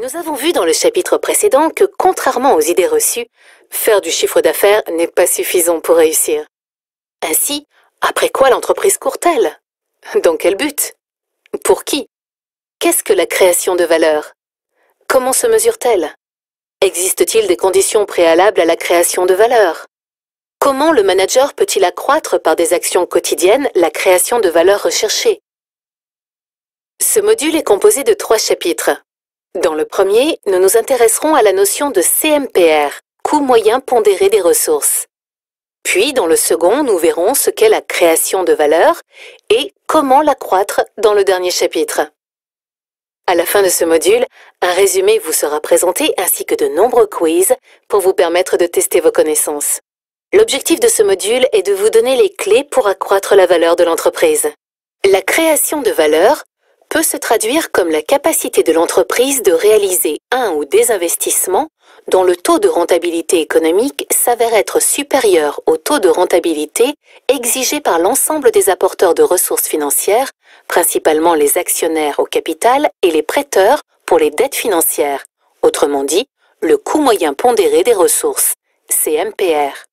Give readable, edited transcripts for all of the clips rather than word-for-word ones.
Nous avons vu dans le chapitre précédent que, contrairement aux idées reçues, faire du chiffre d'affaires n'est pas suffisant pour réussir. Ainsi, après quoi l'entreprise court-elle? Dans quel but? Pour qui? Qu'est-ce que la création de valeur? Comment se mesure-t-elle? Existe-t-il des conditions préalables à la création de valeur? Comment le manager peut-il accroître par des actions quotidiennes la création de valeur recherchée? Ce module est composé de 3 chapitres. Dans le premier, nous nous intéresserons à la notion de CMPR, coût moyen pondéré des ressources. Puis, dans le second, nous verrons ce qu'est la création de valeur et comment l'accroître dans le dernier chapitre. À la fin de ce module, un résumé vous sera présenté ainsi que de nombreux quiz pour vous permettre de tester vos connaissances. L'objectif de ce module est de vous donner les clés pour accroître la valeur de l'entreprise. La création de valeur peut se traduire comme la capacité de l'entreprise de réaliser un ou des investissements dont le taux de rentabilité économique s'avère être supérieur au taux de rentabilité exigé par l'ensemble des apporteurs de ressources financières, principalement les actionnaires au capital et les prêteurs pour les dettes financières, autrement dit, le coût moyen pondéré des ressources, CMPR.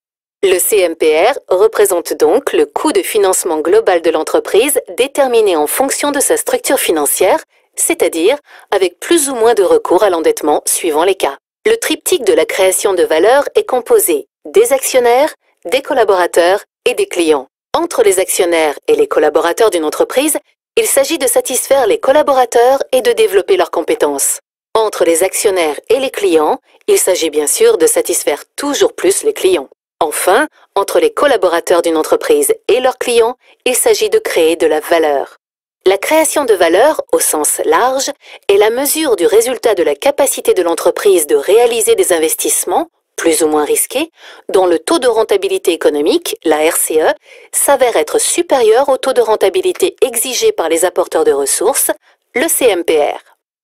Le CMPR représente donc le coût de financement global de l'entreprise déterminé en fonction de sa structure financière, c'est-à-dire avec plus ou moins de recours à l'endettement suivant les cas. Le triptyque de la création de valeur est composé des actionnaires, des collaborateurs et des clients. Entre les actionnaires et les collaborateurs d'une entreprise, il s'agit de satisfaire les collaborateurs et de développer leurs compétences. Entre les actionnaires et les clients, il s'agit bien sûr de satisfaire toujours plus les clients. Enfin, entre les collaborateurs d'une entreprise et leurs clients, il s'agit de créer de la valeur. La création de valeur, au sens large, est la mesure du résultat de la capacité de l'entreprise de réaliser des investissements, plus ou moins risqués, dont le taux de rentabilité économique, la RCE, s'avère être supérieur au taux de rentabilité exigé par les apporteurs de ressources, le CMPR.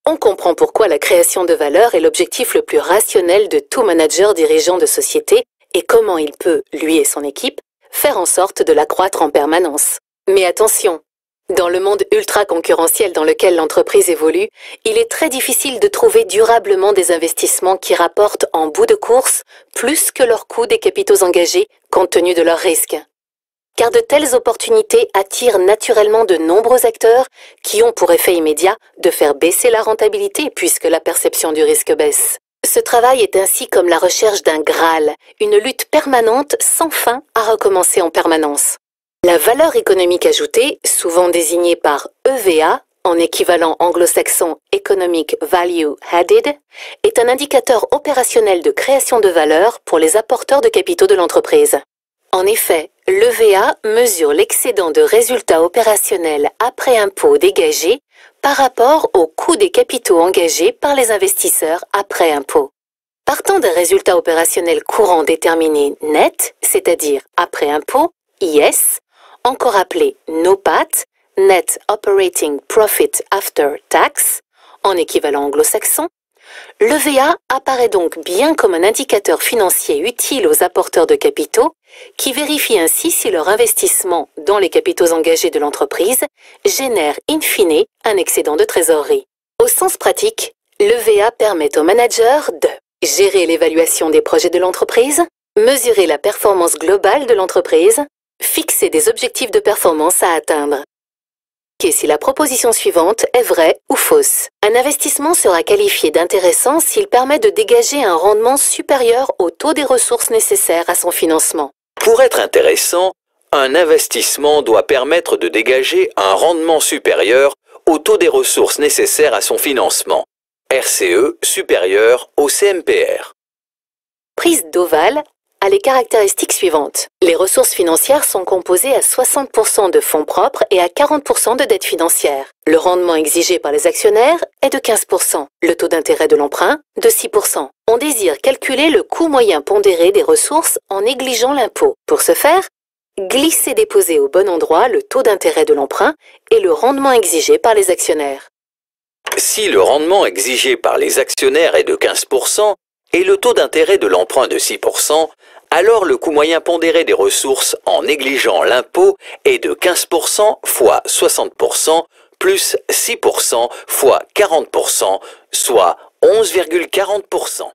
On comprend pourquoi la création de valeur est l'objectif le plus rationnel de tout manager dirigeant de société et comment il peut, lui et son équipe, faire en sorte de l'accroître en permanence. Mais attention, dans le monde ultra concurrentiel dans lequel l'entreprise évolue, il est très difficile de trouver durablement des investissements qui rapportent en bout de course plus que leur coût des capitaux engagés compte tenu de leurs risques. Car de telles opportunités attirent naturellement de nombreux acteurs qui ont pour effet immédiat de faire baisser la rentabilité puisque la perception du risque baisse. Ce travail est ainsi comme la recherche d'un Graal, une lutte permanente sans fin à recommencer en permanence. La valeur économique ajoutée, souvent désignée par EVA, en équivalent anglo-saxon Economic Value Added, est un indicateur opérationnel de création de valeur pour les apporteurs de capitaux de l'entreprise. En effet, l'EVA mesure l'excédent de résultats opérationnels après impôts dégagés par rapport au coût des capitaux engagés par les investisseurs après impôt. Partant d'un résultat opérationnel courant déterminé net, c'est-à-dire après impôt, IS, encore appelé NOPAT, Net Operating Profit After Tax, en équivalent anglo-saxon, l'EVA apparaît donc bien comme un indicateur financier utile aux apporteurs de capitaux qui vérifient ainsi si leur investissement dans les capitaux engagés de l'entreprise génère in fine un excédent de trésorerie. Au sens pratique, l'EVA permet au manager de gérer l'évaluation des projets de l'entreprise, mesurer la performance globale de l'entreprise, fixer des objectifs de performance à atteindre. Et si la proposition suivante est vraie ou fausse. Un investissement sera qualifié d'intéressant s'il permet de dégager un rendement supérieur au taux des ressources nécessaires à son financement. Pour être intéressant, un investissement doit permettre de dégager un rendement supérieur au taux des ressources nécessaires à son financement. RCE supérieur au CMPR. Prise d'Oval a les caractéristiques suivantes. Les ressources financières sont composées à 60% de fonds propres et à 40% de dettes financières. Le rendement exigé par les actionnaires est de 15%. Le taux d'intérêt de l'emprunt, de 6%. On désire calculer le coût moyen pondéré des ressources en négligeant l'impôt. Pour ce faire, glisser-déposer au bon endroit le taux d'intérêt de l'emprunt et le rendement exigé par les actionnaires. Si le rendement exigé par les actionnaires est de 15% et le taux d'intérêt de l'emprunt de 6%, alors le coût moyen pondéré des ressources en négligeant l'impôt est de 15% fois 60% plus 6% fois 40%, soit 11,40%.